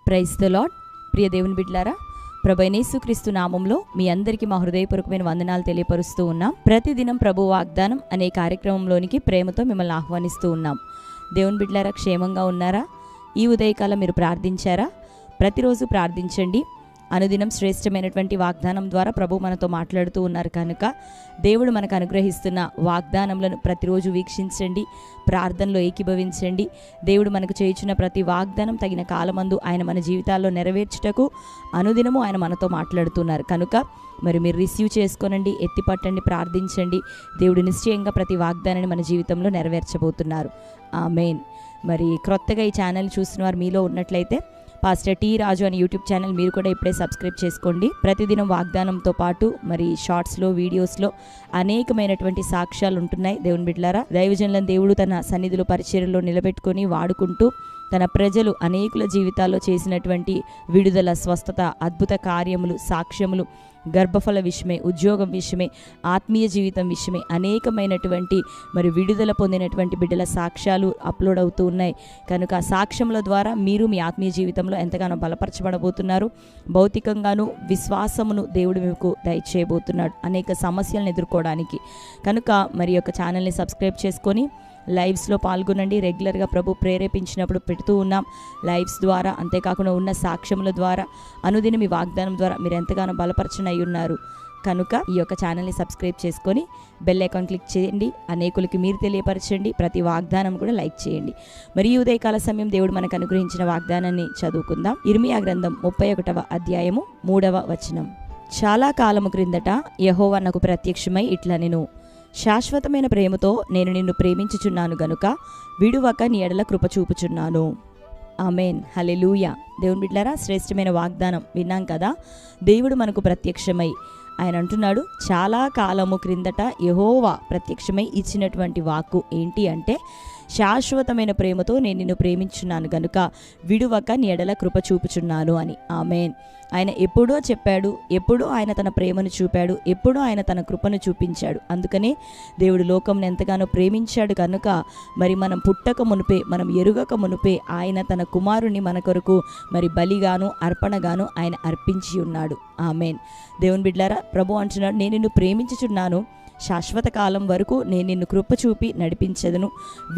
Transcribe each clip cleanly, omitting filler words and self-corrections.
Praise the lord. ప్రియ దేవుని బిడ్డలారా, ప్రభువైన యేసుక్రీస్తు నామంలో మీ అందరికీ మా హృదయపూర్వకమైన వందనాలు తెలియపరుస్తూ ఉన్నాం. ప్రతిదినం ప్రభు వాగ్దానం అనే కార్యక్రమంలోనికి ప్రేమతో మిమ్మల్ని ఆహ్వానిస్తూ ఉన్నాం. దేవుని బిడ్డలారా, క్షేమంగా ఉన్నారా? ఈ ఉదయకాలం మీరు ప్రార్థించారా? ప్రతిరోజు ప్రార్థించండి. అనుదినం శ్రేష్టమైనటువంటి వాగ్దానం ద్వారా ప్రభు మనతో మాట్లాడుతూ ఉన్నారు కనుక దేవుడు మనకు అనుగ్రహిస్తున్న వాగ్దానములను ప్రతిరోజు వీక్షించండి, ప్రార్థనలో ఏకీభవించండి. దేవుడు మనకు చేయుచున్న ప్రతి వాగ్దానం తగిన కాలమందు ఆయన మన జీవితాల్లో నెరవేర్చుటకు అనుదినము ఆయన మనతో మాట్లాడుతున్నారు కనుక మరి మీరు రిసీవ్ చేసుకోనండి, ఎత్తిపట్టండి, ప్రార్థించండి. దేవుడు నిశ్చయంగా ప్రతి వాగ్దానాన్ని మన జీవితంలో నెరవేర్చబోతున్నారు. ఆమేన్. మరి క్రొత్తగా ఈ ఛానల్ చూసిన వారు మీలో ఉన్నట్లయితే పాస్టర్ టీ రాజు అని యూట్యూబ్ ఛానల్ మీరు కూడా ఇప్పుడే సబ్స్క్రైబ్ చేసుకోండి. ప్రతిదినం వాగ్దానంతో పాటు మరి షార్ట్స్లో, వీడియోస్లో అనేకమైనటువంటి సాక్ష్యాలు ఉంటున్నాయి. దేవుని బిడ్డలారా, దైవజనులను దేవుడు తన సన్నిధిలో పరిచర్యలో నిలబెట్టుకొని వాడుకుంటూ తన ప్రజలు అనేకుల జీవితాల్లో చేసినటువంటి విడుదల, స్వస్థత, అద్భుత కార్యములు, సాక్ష్యములు, గర్భఫల విషయమే, ఉద్యోగం విషయమే, ఆత్మీయ జీవితం విషయమే అనేకమైనటువంటి మరి విడుదల పొందినటువంటి బిడ్డల సాక్ష్యాలు అప్లోడ్ అవుతూ ఉన్నాయి. కనుక ఆ సాక్ష్యముల ద్వారా మీరు మీ ఆత్మీయ జీవితంలో ఎంతగానో బలపరచబడబోతున్నారు. భౌతికంగాను విశ్వాసమును దేవుడు మీకు దయచేయబోతున్నాడు అనేక సమస్యలను ఎదుర్కోవడానికి. కనుక మరి యొక్క ఛానల్ని సబ్స్క్రైబ్ చేసుకొని లైవ్స్లో పాల్గొనండి. రెగ్యులర్గా ప్రభు ప్రేరేపించినప్పుడు పెడుతూ ఉన్నాం లైవ్స్ ద్వారా. అంతేకాకుండా ఉన్న సాక్ష్యముల ద్వారా, అనుదిన మీ వాగ్దానం ద్వారా మీరు ఎంతగానో బలపరచనై ఉన్నారు. కనుక ఈ యొక్క ఛానల్ని సబ్స్క్రైబ్ చేసుకొని బెల్ ఐకాన్ క్లిక్ చేయండి. అనేకులకి మీరు తెలియపరచండి. ప్రతి వాగ్దానం కూడా లైక్ చేయండి. మరి ఈ ఉదయకాల సమయం దేవుడు మనకు అనుగ్రహించిన వాగ్దానాన్ని చదువుకుందాం. ఇర్మియా గ్రంథం 31వ అధ్యాయము 3వ వచనం. చాలా కాలము క్రిందట యెహోవా నాకు ప్రత్యక్షమై ఇట్లా నేను శాశ్వతమైన ప్రేమతో నేను నిన్ను ప్రేమించుచున్నాను గనుక విడువక నీ ఎడల కృప చూపుచున్నాను. ఆమేన్. హల్లెలూయా. దేవుని బిడ్డలారా, శ్రేష్టమైన వాగ్దానం విన్నాం కదా. దేవుడు మనకు ప్రత్యక్షమై ఆయన అంటున్నాడు, చాలా కాలము క్రిందట యెహోవా ప్రత్యక్షమై ఇచ్చినటువంటి వాక్కు ఏంటి అంటే, శాశ్వతమైన ప్రేమతో నేను నిన్ను ప్రేమించున్నాను గనుక విడువక నీ ఎడల కృప చూపుచున్నాను అని. ఆమేన్. ఆయన ఎప్పుడో చెప్పాడు, ఎప్పుడో ఆయన తన ప్రేమను చూపాడు, ఎప్పుడో ఆయన తన కృపను చూపించాడు. అందుకనే దేవుడు లోకంను ఎంతగానో ప్రేమించాడు కనుక మరి మనం పుట్టక మునుపే, మనం ఎరుగక మునుపే ఆయన తన కుమారుని మన కొరకు మరి బలిగాను అర్పణగాను ఆయన అర్పించి ఉన్నాడు. ఆమేన్. దేవుని బిడ్డలారా, ప్రభు అంటున్నాడు, నేను నిన్ను ప్రేమించుచున్నాను, శాశ్వత కాలం వరకు నేను నిన్ను కృప చూపి నడిపించెదను,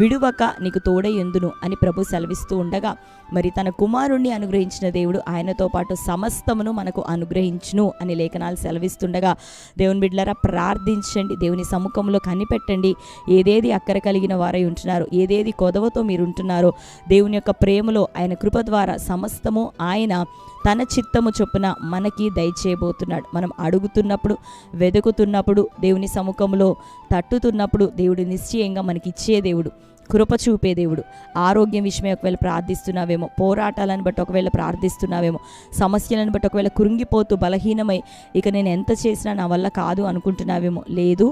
విడువక నీకు తోడై యుందును అని ప్రభు సెలవిస్తూ ఉండగా మరి తన కుమారుణ్ణి అనుగ్రహించిన దేవుడు ఆయనతో పాటు సమస్తమును మనకు అనుగ్రహించును అని లేఖనాలు సెలవిస్తుండగా దేవుని బిడ్డలారా, ప్రార్థించండి, దేవుని సముఖంలో కనిపెట్టండి. ఏదేది అక్కర కలిగిన వారై ఉంటున్నారో, ఏదేది కొదవతో మీరు ఉంటున్నారో దేవుని యొక్క ప్రేమలో ఆయన కృప ద్వారా సమస్తము ఆయన తన చిత్తము చొప్పున మనకి దయచేయబోతున్నాడు. మనం అడుగుతున్నప్పుడు, వెతుకుతున్నప్పుడు, దేవుని సముఖంలో తట్టుతున్నప్పుడు దేవుడు నిశ్చయంగా మనకి ఇచ్చే దేవుడు, కృప చూపే దేవుడు. ఆరోగ్యం విషయమే ఒకవేళ ప్రార్థిస్తున్నావేమో, పోరాటాలను బట్టి ఒకవేళ ప్రార్థిస్తున్నావేమో, సమస్యలను బట్టి ఒకవేళ కృంగిపోతూ బలహీనమై ఇక నేను ఎంత చేసినా నా వల్ల కాదు అనుకుంటున్నావేమో, లేదు,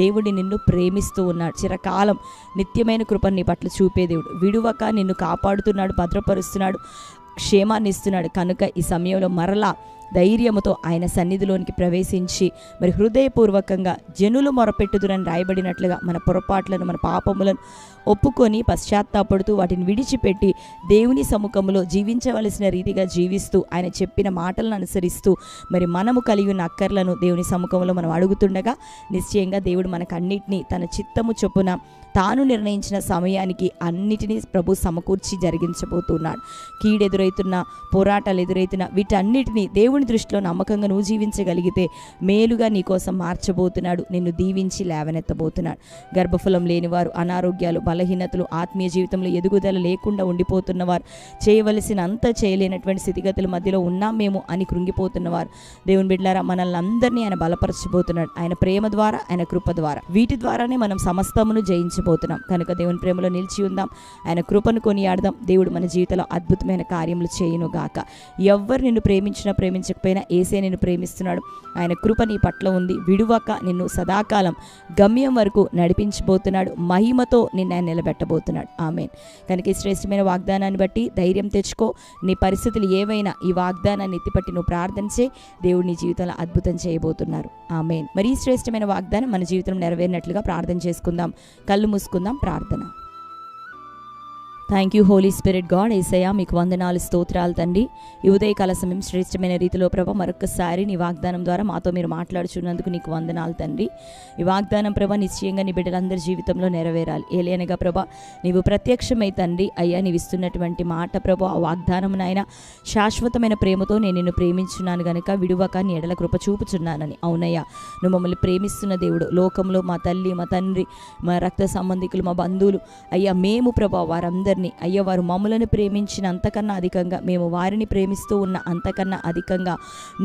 దేవుడి నిన్ను ప్రేమిస్తూ ఉన్నాడు. చిరకాలం నిత్యమైన కృపను నీ పట్ల చూపే దేవుడు. విడువక నిన్ను కాపాడుతున్నాడు, భద్రపరుస్తున్నాడు, క్షేమాన్ని ఇస్తున్నాడు. కనుక ఈ సమయంలో మరలా ధైర్యముతో ఆయన సన్నిధిలోనికి ప్రవేశించి మరి హృదయపూర్వకంగా జనులు మొరపెట్టుదురని రాయబడినట్లుగా మన పొరపాట్లను, మన పాపములను ఒప్పుకొని పశ్చాత్తాపడుతూ వాటిని విడిచిపెట్టి దేవుని సముఖంలో జీవించవలసిన రీతిగా జీవిస్తూ ఆయన చెప్పిన మాటలను అనుసరిస్తూ మరి మనము కలిగి ఉన్న అక్కర్లను దేవుని సముఖంలో మనం అడుగుతుండగా నిశ్చయంగా దేవుడు మనకు అన్నిటినీ తన చిత్తము చొప్పున తాను నిర్ణయించిన సమయానికి అన్నిటినీ ప్రభు సమకూర్చి జరిగించబోతున్నాడు. కీడెదురైతున్న, పోరాటాలు ఎదురైతున్న వీటన్నిటినీ దేవుని దృష్టిలో నమ్మకంగా నువ్వు జీవించగలిగితే మేలుగా నీకోసం మార్చబోతున్నాడు, నిన్ను దీవించి లేవనెత్తబోతున్నాడు. గర్భఫలం లేనివారు, అనారోగ్యాలు, బలహీనతలు, ఆత్మీయ జీవితంలో ఎదుగుదల లేకుండా ఉండిపోతున్నవారు, చేయవలసినంత చేయలేనటువంటి స్థితిగతుల మధ్యలో ఉన్నాం మేము అని కృంగిపోతున్నవారు, దేవుని బిడ్డలారా, మనల్ని అందరినీ ఆయన బలపరచబోతున్నాడు. ఆయన ప్రేమ ద్వారా, ఆయన కృప ద్వారా, వీటి ద్వారానే మనం సమస్తమును జయించబోతున్నాం. కనుక దేవుని ప్రేమలో నిలిచి ఉందాం, ఆయన కృపను కొనియాడదాం. దేవుడు మన జీవితంలో అద్భుతమైన కార్యములు చేయును గాక. ఎవ్వరు నిన్ను ప్రేమించినా ప్రేమించకపోయినా యేసే నిన్ను ప్రేమిస్తున్నాడు. ఆయన కృప నీ పట్ల ఉంది. విడువక నిన్ను సదాకాలం గమ్యం వరకు నడిపించబోతున్నాడు. మహిమతో నిన్ను ఆయన నిలబెట్టబోతున్నాడు. ఆమేన్. కనుక ఈ శ్రేష్టమైన వాగ్దానాన్ని బట్టి ధైర్యం తెచ్చుకో. నీ పరిస్థితులు ఏవైనా ఈ వాగ్దానాన్ని ఎత్తిపట్టి నువ్వు ప్రార్థన చేయి. దేవుడు నీ జీవితంలో అద్భుతం చేయబోతున్నారు. ఆమేన్. మరి ఈ శ్రేష్టమైన వాగ్దానం మన జీవితంలో నెరవేరినట్లుగా ప్రార్థన చేసుకుందాం. కళ్ళు మూసుకుందాం. ప్రార్థన. Thank you Holy Spirit God. యేసయ్యా మీకు వందనాలు, స్తోత్రాలు తండ్రి. ఈ ఉదయకాల సమయం శ్రేష్టమైన రీతిలో ప్రభ మరొకసారి నీ వాగ్దానం ద్వారా మాతో మీరు మాట్లాడుచున్నందుకు నీకు వందనాలు తండ్రి. ఈ వాగ్దానం ప్రభ నిశ్చయంగా నీ బిడ్డలందరి జీవితంలో నెరవేరాలి. ఏలైనగా ప్రభ నీవు ప్రత్యక్షమై తండ్రి అయ్యా నీవు ఇస్తున్నటువంటి మాట ప్రభ ఆ వాగ్దానం నాయన శాశ్వతమైన ప్రేమతో నేను నిన్ను ప్రేమించున్నాను గనుక విడువక నీ ఎడల కృప చూపుచున్నానని. అవునయ్యా, నువ్వు మమ్మల్ని ప్రేమిస్తున్న దేవుడు. లోకంలో మా తల్లి, మా తండ్రి, మా రక్త సంబంధికులు, మా బంధువులు అయ్యా మేము ప్రభా వారందరినీ అయ్యా వారు మమ్మలను ప్రేమించిన అంతకన్నా అధికంగా మేము వారిని ప్రేమిస్తూ ఉన్న అంతకన్నా అధికంగా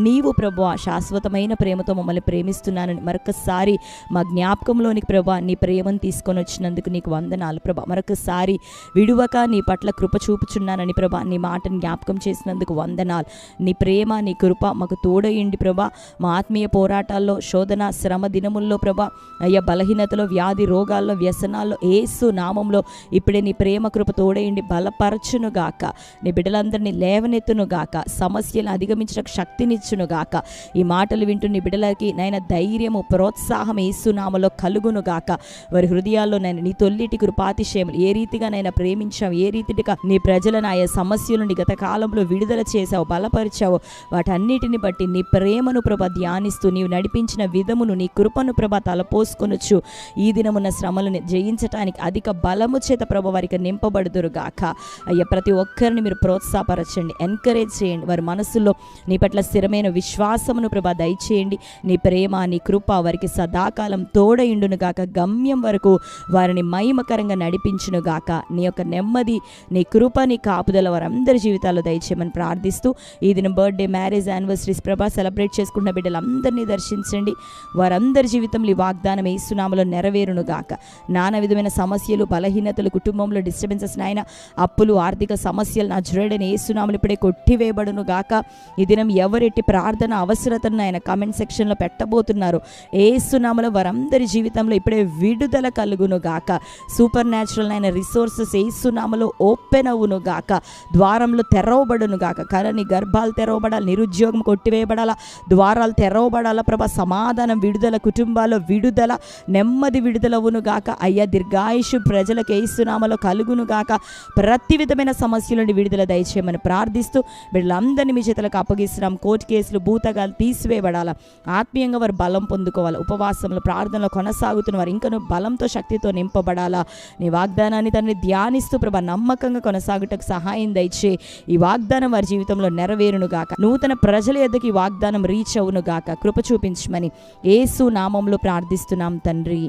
నీవు ప్రభా శాశ్వతమైన ప్రేమతో మమ్మల్ని ప్రేమిస్తున్నానని మరొకసారి మా జ్ఞాపకంలోనికి ప్రభా నీ ప్రేమను తీసుకొని వచ్చినందుకు నీకు వందనాలు ప్రభా. మరొకసారి విడువక నీ పట్ల కృప చూపుచున్నానని ప్రభా నీ మాటను జ్ఞాపకం చేసినందుకు వందనాలు. నీ ప్రేమ, నీ కృప మాకు తోడయిండి ప్రభా. మా ఆత్మీయ పోరాటాల్లో, శోధన, శ్రమ దినముల్లో ప్రభా అయ్యా బలహీనతలో, వ్యాధి రోగాల్లో, వ్యసనాల్లో యేసు నామంలో ఇప్పుడే నీ ప్రేమ కృప తోడయండి, బలపరచునుగాక. నీ బిడ్డలందరినీ లేవనెత్తునుగాక, సమస్యలను అధిగమించడానికి శక్తినిచ్చునుగాక. ఈ మాటలు వింటూ నీ బిడ్డలకి నైనా ధైర్యము, ప్రోత్సాహం యేసు నామములో కలుగునుగాక. వారి హృదయాల్లో నైనా నీ తొల్లిటి కృపాతిశయములు ఏ రీతిగా నైనా ప్రేమించావు, ఏ రీతిగా నీ ప్రజలను ఆయా సమస్యల నుండి గత కాలంలో విడుదల చేశావు, బలపరిచావు, వాటన్నిటిని బట్టి నీ ప్రేమను ప్రభ ధ్యానిస్తూ నీవు నడిపించిన విధమును, నీ కృపను ప్రభ తలపోసుకొనొచ్చు. ఈ దినమున్న శ్రమలను జయించటానికి అధిక బలము చేత ప్రభ వారికి నింపబడుదురుగాక. అయ్యా ప్రతి ఒక్కరిని మీరు ప్రోత్సాహపరచండి, ఎంకరేజ్ చేయండి. వారి మనసులో నీ పట్ల స్థిరమైన విశ్వాసమును ప్రభా దయచేయండి. నీ ప్రేమ, నీ కృప వారికి సదాకాలం తోడయుండునుగాక. గమ్యం వరకు వారిని మహిమకరంగా నడిపించునుగాక. నీ యొక్క నెమ్మది, నీ కృప, నీ కాపుదల వారందరి జీవితాల్లో దయచేయమని ప్రార్థిస్తూ ఈ దినం బర్త్డే, మ్యారేజ్, యానివర్సరీస్ ప్రభా సెలబ్రేట్ చేసుకుంటున్న బిడ్డలందరినీ దర్శించండి. వారందరి జీవితంలో ఈ వాగ్దానం యేసు నామములో నెరవేరునుగాక. నానా విధమైన సమస్యలు, బలహీనతలు, కుటుంబంలో డిస్టర్బెన్సెస్ నాయన, అప్పులు, ఆర్థిక సమస్యలు నా జుడైన యేసు నామములో ఇప్పుడే కొట్టివేయబడును గాక. ఈ దినం ఎవరెట్టి ప్రార్థన అవసరతను ఆయన కామెంట్ సెక్షన్లో పెట్టబోతున్నారు యేసు నామములో వారందరి జీవితంలో ఇప్పుడే విడుదల కలుగును గాక. సూపర్ న్యాచురల్ అయిన రిసోర్సెస్ యేసు నామములో ఓపెన్ అవును గాక. ద్వారంలో తెరవబడును గాక. కలని గర్భాలు తెరవబడాలి, నిరుద్యోగం కొట్టివేయబడాలా, ద్వారాలు తెరవబడాలా ప్రభా. సమాధానం, విడుదల, కుటుంబాల్లో విడుదల, నెమ్మది విడుదలవును గాక. అయ్యా దీర్ఘాయుషు ప్రజలకు యేసు నామములో కలుగును గాక. ప్రతి విధమైన సమస్యల నుండి విడుదల దయచేయమని ప్రార్థిస్తూ వీళ్ళందరినీ మీ చేతులకు అప్పగిస్తున్నాం. కోర్టు కేసులు, భూతగాలు తీసివేయబడాలా. ఆత్మీయంగా వారు బలం పొందుకోవాలి. ఉపవాసంలో, ప్రార్థనలో కొనసాగుతున్న వారు ఇంకనూ బలంతో, శక్తితో నింపబడాలా. నీ వాగ్దానాన్ని తండ్రి ధ్యానిస్తూ ప్రభా నమ్మకంగా కొనసాగుటకు సహాయం దయచే. ఈ వాగ్దానం వారి జీవితంలో నెరవేరును గాక. నూతన ప్రజల యొద్దకు ఈ వాగ్దానం రీచ్ అవును గాక. కృప చూపించమని యేసు నామంలో ప్రార్థిస్తున్నాం తండ్రి,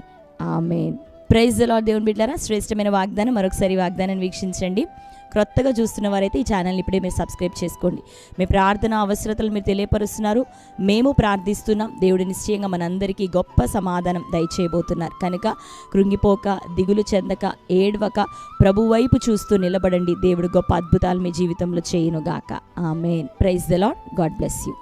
ఆమేన్. Praise the lord. దేవుని బిడ్డలారా, శ్రేష్టమైన వాగ్దానం మరొకసారి వాగ్దానాన్ని వీక్షించండి. క్రొత్తగా చూస్తున్న వారైతే ఈ ఛానల్ని ఇప్పుడే మీరు సబ్స్క్రైబ్ చేసుకోండి. మీ ప్రార్థన అవసరతలు మీరు తెలియపరుస్తున్నారు, మేము ప్రార్థిస్తున్నాం. దేవుడు నిశ్చయంగా మనందరికీ గొప్ప సమాధానం దయచేయబోతున్నారు కనుక కృంగిపోక, దిగులు చెందక, ఏడవక ప్రభు వైపు చూస్తూ నిలబడండి. దేవుడు గొప్ప అద్భుతాలు మీ జీవితంలో చేయునుగాక. Amen. Praise the Lord. God bless you.